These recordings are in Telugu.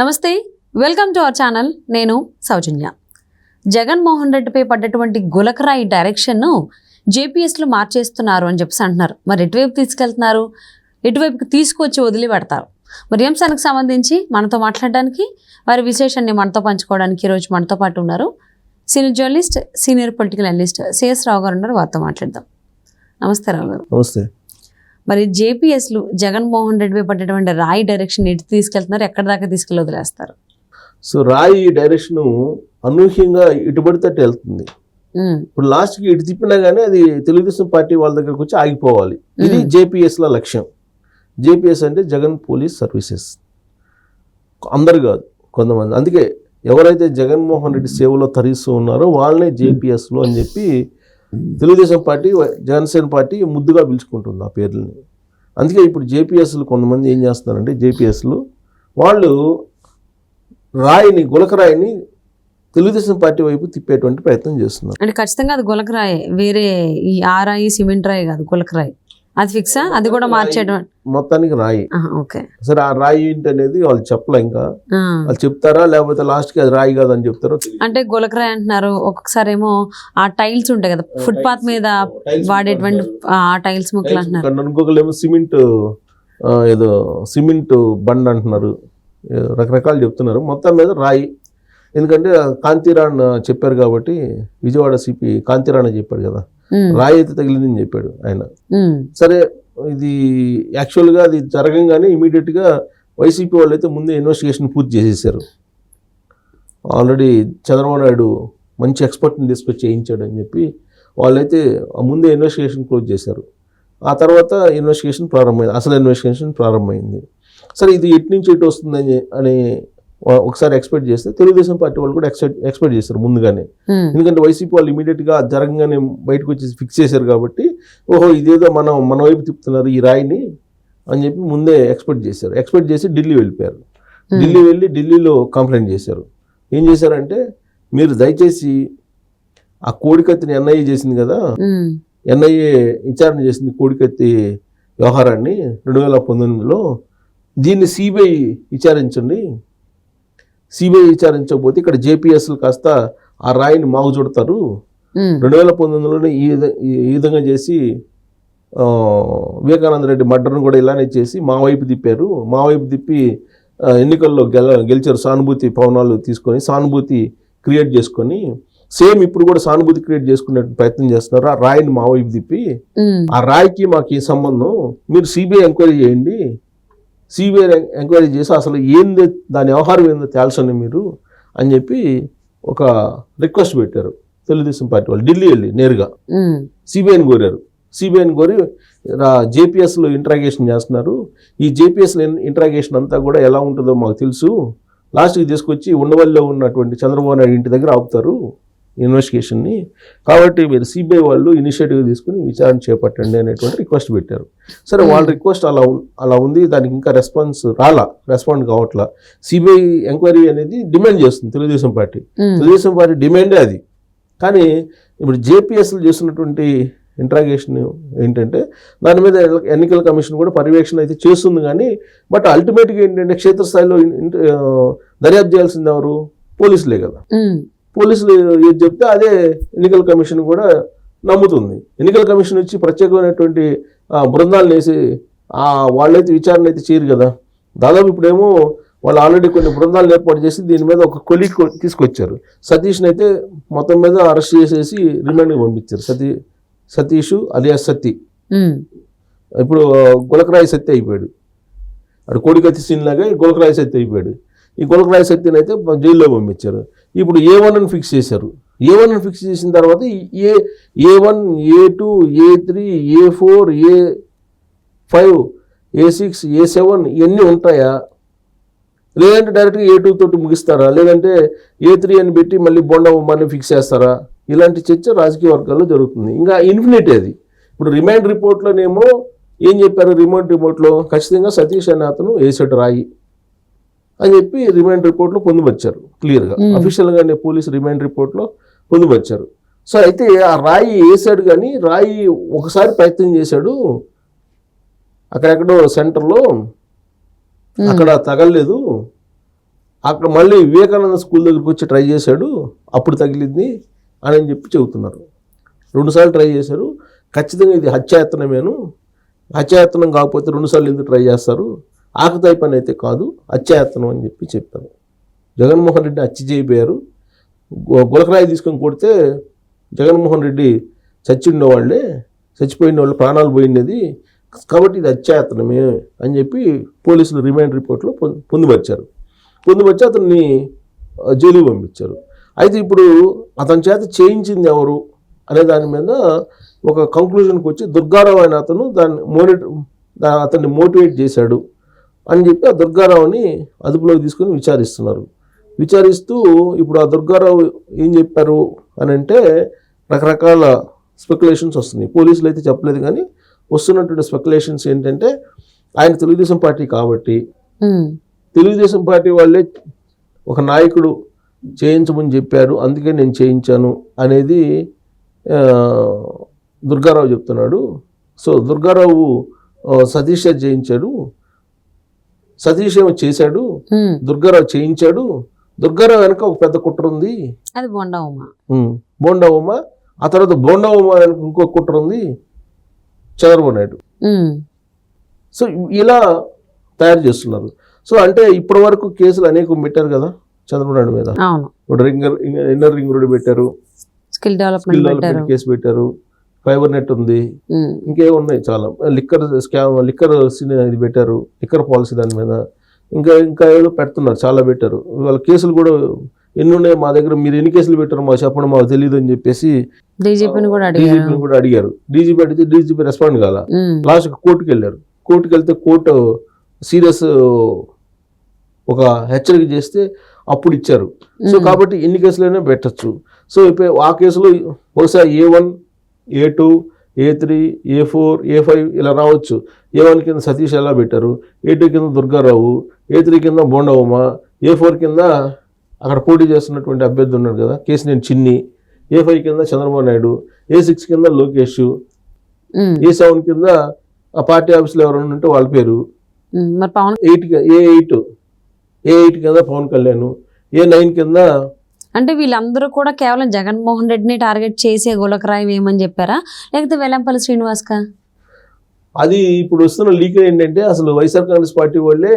నమస్తే, వెల్కమ్ టు అవర్ ఛానల్. నేను సౌజన్య. జగన్మోహన్ రెడ్డిపై పడ్డటువంటి గులకరాయి డైరెక్షన్ను జేపీఎస్లు మార్చేస్తున్నారు అని చెప్పేసి అంటున్నారు. మరి ఎటువైపు తీసుకెళ్తున్నారు, ఎటువైపుకి తీసుకొచ్చి వదిలిపెడతారు? మరి అంశానికి సంబంధించి మనతో మాట్లాడడానికి, వారి విశేషాన్ని మనతో పంచుకోవడానికి ఈరోజు మనతో పాటు ఉన్నారు senior journalist, senior political analyst CS Rao garu ఉన్నారు. వారితో మాట్లాడదాం. నమస్తే రావు గారు. నమస్తే. మరి జేపీఎస్లు జగన్మోహన్ రెడ్డిపై పడ్డటువంటి రాయి డైరెక్షన్ ఎటు తీసుకెళ్తున్నారు, ఎక్కడి దాకా తీసుకెళ్ళి వదిలేస్తారు? సో రాయి డైరెక్షన్ అనూహ్యంగా ఇటు పడితే అటు వెళ్తుంది. ఇప్పుడు లాస్ట్కి ఇటు తిప్పినా కానీ అది తెలుగుదేశం పార్టీ వాళ్ళ దగ్గరకు వచ్చి ఆగిపోవాలి. ఇది జేపీఎస్ల లక్ష్యం. జేపీఎస్ అంటే జగన్ పోలీస్ సర్వీసెస్. అందరు కాదు, కొంతమంది. అందుకే ఎవరైతే జగన్మోహన్ రెడ్డి సేవలో తరిస్తూ ఉన్నారో వాళ్ళనే జేపీఎస్లు అని చెప్పి తెలుగుదేశం పార్టీ, జనసేన పార్టీ ముద్దుగా పిలుచుకుంటుంది ఆ పేర్లని. అందుకే ఇప్పుడు జేపీఎస్లు కొంతమంది ఏం చేస్తున్నారంటే, జేపీఎస్లు వాళ్ళు రాయిని, గులకరాయిని తెలుగుదేశం పార్టీ వైపు తిప్పేటువంటి ప్రయత్నం చేస్తున్నారు. అంటే ఖచ్చితంగా అది గులకరాయి, వేరే ఈ ఆరాయి సిమెంట్ రాయి కాదు, గులకరాయి. అది ఫిక్సా? అది కూడా మార్చేయడం మొత్తానికి రాయి. ఓకే, సరే, ఆ రాయి ఏంటి అనేది వాళ్ళు చెప్పలే. ఇంకా వాళ్ళు చెప్తారా, లేకపోతే లాస్ట్కి అది రాయి కాదు అని చెప్తారో. అంటే గులకరాయి అంటున్నారు. ఒక్కొక్కసారి ఏమో ఆ టైల్స్ ఉంటాయి కదా, ఫుట్ పాత్ మీద వాడేటువంటి ఆ టైల్స్ ముక్కలు అంటున్నారు. ఇంకొకరు సిమెంట్, ఏదో సిమెంట్ బండ్ అంటున్నారు, రకరకాలు చెప్తున్నారు. మొత్తం మీద రాయి. ఎందుకంటే కాంతిరాణ్ చెప్పారు కాబట్టి, విజయవాడ సిపి కాంతిరాణ చెప్పాడు కదా, రాయి అయితే తగిలిందని చెప్పాడు ఆయన. సరే, ఇది యాక్చువల్గా అది జరగంగానే ఇమీడియట్గా వైసీపీ వాళ్ళు అయితే ముందే ఇన్వెస్టిగేషన్ పూర్తి చేసేసారు. ఆల్రెడీ చంద్రబాబు నాయుడు మంచి ఎక్స్పర్ట్ని తీసుకొచ్చి చేయించాడు అని చెప్పి వాళ్ళైతే ముందే ఇన్వెస్టిగేషన్ క్లోజ్ చేశారు. ఆ తర్వాత ఇన్వెస్టిగేషన్ ప్రారంభమైంది, అసలు ఇన్వెస్టిగేషన్ ప్రారంభమైంది. సరే, ఇది ఎటు నుంచి ఎటు వస్తుందని అని ఒకసారి ఎక్స్పెక్ట్ చేస్తే తెలుగుదేశం పార్టీ వాళ్ళు కూడా ఎక్స్పెక్ట్ చేశారు ముందుగానే. ఎందుకంటే వైసీపీ వాళ్ళు ఇమీడియట్గా జరగంగానే బయటకు వచ్చి ఫిక్స్ చేశారు కాబట్టి, ఓహో ఇదేదో మన వైపు తిప్పుతున్నారు ఈ రాయిని అని చెప్పి ముందే ఎక్స్పెక్ట్ చేశారు. ఎక్స్పెక్ట్ చేసి ఢిల్లీ వెళ్ళిపోయారు. ఢిల్లీ వెళ్ళి ఢిల్లీలో కంప్లైంట్ చేశారు. ఏం చేశారంటే, మీరు దయచేసి ఆ కోడికత్తిని ఎన్ఐఏ చేసింది కదా, ఎన్ఐఏ విచారణ చేసింది కోడికత్తి వ్యవహారాన్ని 2019లో, దీన్ని సిబిఐ విచారించండి. సిబిఐ విచారించకపోతే ఇక్కడ జేపీఎస్లు కాస్త ఆ రాయిని మాగు చూడతారు. 2019లోనే ఈ విధంగా చేసి వివేకానంద రెడ్డి మర్డర్ను కూడా ఇలానే చేసి మా వైపు తిప్పారు. మా వైపు తిప్పి ఎన్నికల్లో గెలిచారు. సానుభూతి పవనాలు తీసుకొని సానుభూతి క్రియేట్ చేసుకొని, సేమ్ ఇప్పుడు కూడా సానుభూతి క్రియేట్ చేసుకునే ప్రయత్నం చేస్తున్నారు. ఆ రాయిని మా వైపు తిప్పి, ఆ రాయికి మాకు ఈ సంబంధం, మీరు సిబిఐ ఎంక్వైరీ చేయండి, సిబిఐ ఎంక్వైరీ చేసి అసలు ఏంది దాని వ్యవహారం ఏందో తేల్చండి మీరు అని చెప్పి ఒక రిక్వెస్ట్ పెట్టారు తెలుగుదేశం పార్టీ వాళ్ళు. ఢిల్లీ వెళ్ళి నేరుగా సిబిఐని కోరారు. సిబిఐని కోరి జేపీఎస్లో ఇంట్రాగేషన్ చేస్తున్నారు. ఈ జేపీఎస్లో ఇంట్రాగేషన్ అంతా కూడా ఎలా ఉంటుందో మాకు తెలుసు. లాస్ట్కి తీసుకొచ్చి ఉండవల్లిలో ఉన్నటువంటి చంద్రబాబు నాయుడు ఇంటి దగ్గర ఆపుతారు ఇన్వెస్టిగేషన్ని. కాబట్టి మీరు సిబిఐ వాళ్ళు ఇనిషియేటివ్ తీసుకుని విచారణ చేపట్టండి అనేటువంటి రిక్వెస్ట్ పెట్టారు. సరే, వాళ్ళ రిక్వెస్ట్ అలా ఉంది. దానికి ఇంకా రెస్పాండ్ కావట్లా. సిబిఐ ఎంక్వైరీ అనేది డిమాండ్ చేస్తుంది తెలుగుదేశం పార్టీ. తెలుగుదేశం పార్టీ డిమాండే అది. కానీ ఇప్పుడు జేపీఎస్లు చేస్తున్నటువంటి ఇంట్రాగేషన్ ఏంటంటే, దాని మీద ఎన్నికల కమిషన్ కూడా పర్యవేక్షణ అయితే చేస్తుంది. కానీ బట్ అల్టిమేట్గా ఏంటంటే, క్షేత్రస్థాయిలో దర్యాప్తు చేయాల్సింది ఎవరు? పోలీసులే కదా. పోలీసులు ఏది చెప్తే అదే ఎన్నికల కమిషన్ కూడా నమ్ముతుంది. ఎన్నికల కమిషన్ వచ్చి ప్రత్యేకమైనటువంటి బృందాలను వేసి వాళ్ళైతే విచారణ అయితే చేయరు కదా. దాదాపు ఇప్పుడేమో వాళ్ళు ఆల్రెడీ కొన్ని బృందాలను ఏర్పాటు చేసి దీని మీద ఒక కొలీగ్ తీసుకొచ్చారు. సతీష్ని అయితే మొత్తం మీద అరెస్ట్ చేసేసి రిమాండ్కి పంపించారు. సతీష్ అలియాస్ సత్తి ఇప్పుడు గులకరాయి సత్తి అయిపోయాడు. అటు కోడికత్తి సీన్ లాగా గులకరాయి సత్తి అయిపోయాడు. ఈ గులకరాయి సత్తిని అయితే జైల్లో పంపించారు. ఇప్పుడు A1 అని ఫిక్స్ చేశారు. A1 అని ఫిక్స్ చేసిన తర్వాత A1, A2, A3, A4, A5, A6, A7 ఇవన్నీ ఉంటాయా? లేదంటే డైరెక్ట్గా A2 తోటి ముగిస్తారా? లేదంటే A3 అని పెట్టి మళ్ళీ బొండమ్మని ఫిక్స్ చేస్తారా? ఇలాంటి చర్చ రాజకీయ వర్గాల్లో జరుగుతుంది. ఇంకా ఇన్ఫినిటీ అది. ఇప్పుడు రిమాండ్ రిపోర్ట్లోనేమో ఏం చెప్పారు? రిమాండ్ రిపోర్ట్లో ఖచ్చితంగా సతీష్ అనే అతను వేసాడు రాయి అని చెప్పి రిమాండ్ రిపోర్ట్లో పొందుపరిచారు క్లియర్గా. అఫీషియల్గానే పోలీసు రిమాండ్ రిపోర్ట్లో పొందుపరిచారు. సో అయితే ఆ రాయి వేసాడు, కానీ రాయి ఒకసారి ప్రయత్నం చేశాడు అక్కడెక్కడో సెంటర్లో, అక్కడ తగలలేదు. అక్కడ మళ్ళీ వివేకానంద స్కూల్ దగ్గరికి వచ్చి ట్రై చేశాడు, అప్పుడు తగిలింది అని చెప్పి చెబుతున్నారు. 2 సార్లు ట్రై చేశారు, ఖచ్చితంగా ఇది హత్యాయత్నమేను, హత్యాయత్నం కాకపోతే 2 సార్లు ఎందుకు ట్రై చేస్తారు, ఆకతాయి పని అయితే కాదు, హత్యాయత్నం అని చెప్పి చెప్పారు. జగన్మోహన్ రెడ్డి హత్య చేయబోయారు, గులకరాయి తీసుకొని కొడితే జగన్మోహన్ రెడ్డి చచ్చిపోయిన వాళ్ళు ప్రాణాలు పోయినది కాబట్టి ఇది హత్యాయత్నమే అని చెప్పి పోలీసులు రిమాండ్ రిపోర్ట్లో పొందుపరిచి అతన్ని జైలుకి పంపించారు. అయితే ఇప్పుడు అతని చేత చేయించింది ఎవరు అనే దాని మీద ఒక కంక్లూజన్కి వచ్చి దుర్గారావు అయిన అతను అతన్ని మోటివేట్ చేశాడు అని చెప్పి ఆ దుర్గారావుని అదుపులోకి తీసుకొని విచారిస్తూ ఇప్పుడు ఆ దుర్గారావు ఏం చెప్పారు అని అంటే రకరకాల స్పెక్యులేషన్స్ వస్తున్నాయి. పోలీసులు అయితే చెప్పలేదు, కానీ వస్తున్నటువంటి స్పెక్యులేషన్స్ ఏంటంటే ఆయన తెలుగుదేశం పార్టీ కాబట్టి తెలుగుదేశం పార్టీ వాళ్ళే ఒక నాయకుడు చేయించమని చెప్పారు, అందుకే నేను చేయించాను అనేది దుర్గారావు చెప్తున్నాడు. సో దుర్గారావు సతీష్ చేయించాడు, సతీష్ ఏమో చేశాడు, దుర్గారావు చేయించాడు, దుర్గారావు వెనక ఒక పెద్ద కుట్ర ఉంది, అది బోండా ఉమ. ఆ తర్వాత బోండా ఉమ వెనక ఇంకొక కుట్ర ఉంది, చంద్రబాబు నాయుడు. సో ఇలా తయారు చేస్తున్నారు. సో అంటే ఇప్పటి వరకు కేసులు అనేకం పెట్టారు కదా చంద్రబాబు నాయుడు మీద. ఇప్పుడు ఇన్నర్ రింగ్ రోడ్ పెట్టారు, స్కిల్ డెవలప్మెంట్ కేసు పెట్టారు, ఫైబర్ నెట్ ఉంది, ఇంకేమున్నాయి చాలా, లిక్కర్ ఇది పెట్టారు, లిక్కర్ పాలసీ దాని మీద ఇంకా ఏదో పెడుతున్నారు, చాలా పెట్టారు. వాళ్ళ కేసులు కూడా ఎన్ని ఉన్నాయి మా దగ్గర, మీరు ఎన్ని కేసులు పెట్టారు మాకు చెప్పండి, మాకు తెలియదు అని చెప్పేసి డీజీపీని కూడా అడిగారు. డీజీపీ అడిగితే డీజీపీ రెస్పాండ్ కాల. లాస్ట్ కోర్టుకి వెళ్ళారు. కోర్టుకి వెళ్తే కోర్టు సీరియస్ ఒక హెచ్చరిక చేస్తే అప్పుడు ఇచ్చారు. సో కాబట్టి ఎన్ని కేసులైనా పెట్టచ్చు. సో ఇప్పుడు ఆ కేసులో బహుశా A1, A2, A3, A4, A5 ఇలా రావచ్చు. A1 కింద సతీష్ ఎలా పెట్టారు, A2 కింద దుర్గారావు, A3 కింద బోండా ఉమ, A4 కింద అక్కడ పోటీ చేస్తున్నటువంటి అభ్యర్థి ఉన్నాడు కదా కేసినేని చిన్ని, A5 కింద చంద్రబాబు నాయుడు, A6 కింద లోకేష్, A7 కింద ఆ పార్టీ ఆఫీసులో ఎవరైనా ఉంటే వాళ్ళ పేరు, A8 కింద పవన్ కళ్యాణ్, A9 కింద. అంటే వీళ్ళందరూ కూడా కేవలం జగన్మోహన్ రెడ్డిని టార్గెట్ చేసే గులకరాయి వేయమని చెప్పారా, లేకపోతే వెల్లంపల్లి శ్రీనివాస్కా? అది ఇప్పుడు వస్తున్న లీక్ ఏంటంటే అసలు వైఎస్ఆర్ కాంగ్రెస్ పార్టీ వాళ్ళే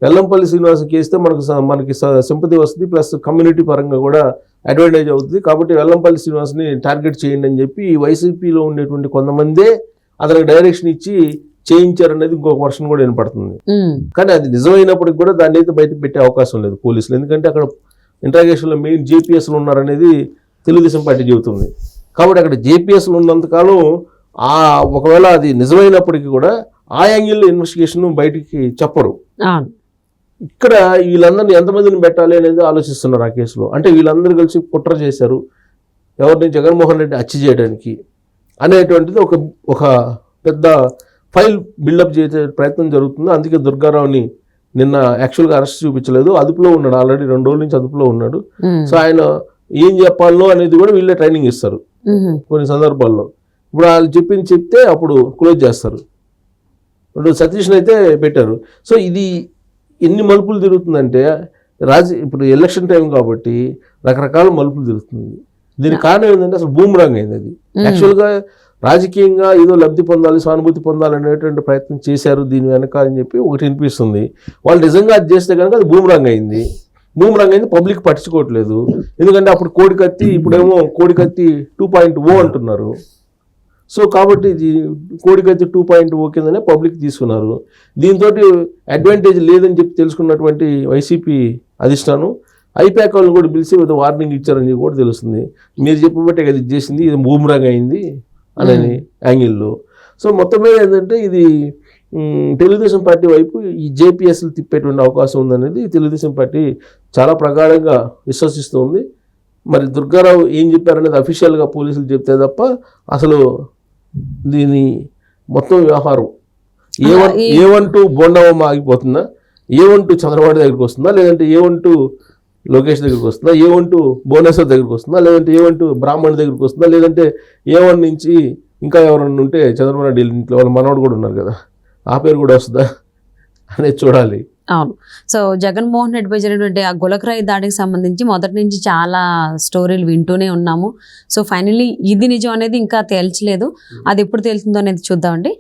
వెల్లంపల్లి శ్రీనివాస్ కేస్తే మనకి సింపతి వస్తుంది, ప్లస్ కమ్యూనిటీ పరంగా కూడా అడ్వాంటేజ్ అవుతుంది, కాబట్టి వెల్లంపల్లి శ్రీనివాస్ని టార్గెట్ చేయండి అని చెప్పి వైసీపీలో ఉండేటువంటి కొంతమందే అతనికి డైరెక్షన్ ఇచ్చి చేయించారనేది ఇంకొక వర్షన్ కూడా వినపడుతుంది. కానీ అది నిజమైనప్పటికి కూడా దాన్ని అయితే బయట పెట్టే అవకాశం లేదు పోలీసులు, ఎందుకంటే అక్కడ ఇంట్రాగేషన్లో మెయిన్ జేపీఎస్లు ఉన్నారనేది తెలుగుదేశం పార్టీ చెబుతుంది. కాబట్టి అక్కడ జేపీఎస్లు ఉన్నంతకాలం ఒకవేళ అది నిజమైనప్పటికీ కూడా ఆ యాంగిల్లో ఇన్వెస్టిగేషన్ బయటికి చెప్పరు. ఇక్కడ వీళ్ళందరినీ ఎంతమందిని పెట్టాలి అనేది ఆలోచిస్తున్నారు ఆ కేసులో. అంటే వీళ్ళందరూ కలిసి కుట్ర చేశారు ఎవరిని, జగన్మోహన్ రెడ్డి హత్య చేయడానికి అనేటువంటిది ఒక పెద్ద ఫైల్ బిల్డప్ చేసే ప్రయత్నం జరుగుతుంది. అందుకే దుర్గారావుని నిన్న యాక్చువల్గా అరెస్ట్ చూపించలేదు, అదుపులో ఉన్నాడు, ఆల్రెడీ 2 రోజుల నుంచి అదుపులో ఉన్నాడు. సో ఆయన ఏం చెప్పాలో అనేది కూడా వీళ్ళే ట్రైనింగ్ ఇస్తారు కొన్ని సందర్భాల్లో. ఇప్పుడు వాళ్ళు చెప్తే అప్పుడు క్లోజ్ చేస్తారు. ఇప్పుడు సతీష్ని అయితే పెట్టారు. సో ఇది ఎన్ని మలుపులు తిరుగుతుందంటే ఇప్పుడు ఎలక్షన్ టైం కాబట్టి రకరకాల మలుపులు తిరుగుతుంది. దీనికి కారణం ఏంటంటే అసలు బూమరాంగ్ అయింది. అది యాక్చువల్గా రాజకీయంగా ఏదో లబ్ధి పొందాలి, సానుభూతి పొందాలి అనేటువంటి ప్రయత్నం చేశారు దీని వెనక అని చెప్పి ఒకటి వినిపిస్తుంది. వాళ్ళు నిజంగా అది చేస్తే కనుక అది బూమరాంగ్ అయింది, పబ్లిక్ పట్టించుకోవట్లేదు. ఎందుకంటే అప్పుడు కోడికత్తి, ఇప్పుడేమో కోడికత్తి 2.0 అంటున్నారు. సో కాబట్టి ఇది కోడికత్తి 2.0 కిందనే పబ్లిక్ తీసుకున్నారు. దీంతో అడ్వాంటేజ్ లేదని చెప్పి తెలుసుకున్నటువంటి వైసీపీ అధిష్టానం ఐపాక్ వాళ్ళని కూడా పిలిచి వార్నింగ్ ఇచ్చారని కూడా తెలుస్తుంది. మీరు చెప్పబట్టే కదా ఇది చేసింది, ఇది బూమరాంగ్ అయింది అనే యాంగిల్లో. సో మొత్తం మీద ఏంటంటే ఇది తెలుగుదేశం పార్టీ వైపు ఈ జేపీఎస్లు తిప్పేటువంటి అవకాశం ఉందనేది తెలుగుదేశం పార్టీ చాలా ప్రగాఢంగా విశ్వసిస్తుంది. మరి దుర్గారావు ఏం చెప్పారనేది అఫీషియల్గా పోలీసులు చెప్తే తప్ప అసలు దీని మొత్తం వ్యవహారం A1 బోండావమ్మ ఆగిపోతుందా, A1 చంద్రబాబు దగ్గరికి వస్తుందా, లేదంటే A1 లోకేష్ దగ్గరికి వస్తుందా, A1 భువనేశ్వర్ దగ్గరికి వస్తుందా, లేదంటే A1 బ్రాహ్మణ్ దగ్గరికి వస్తుందా, లేదంటే A1 నుంచి ఇంకా ఎవరన్నా ఉంటే చంద్రబాబు నాయుడు ఇంట్లో వాళ్ళ మనవాడు కూడా ఉన్నారు కదా, ఆ పేరు కూడా వస్తుందా అనేది చూడాలి. అవును. సో జగన్మోహన్ రెడ్డిపై జరిగినటువంటి ఆ గులకరాయి దాడికి సంబంధించి మొదటి నుంచి చాలా స్టోరీలు వింటూనే ఉన్నాము. సో ఫైనల్లీ ఇది నిజం అనేది ఇంకా తేల్చలేదు. అది ఎప్పుడు తేలుతుందో అనేది చూద్దామండి.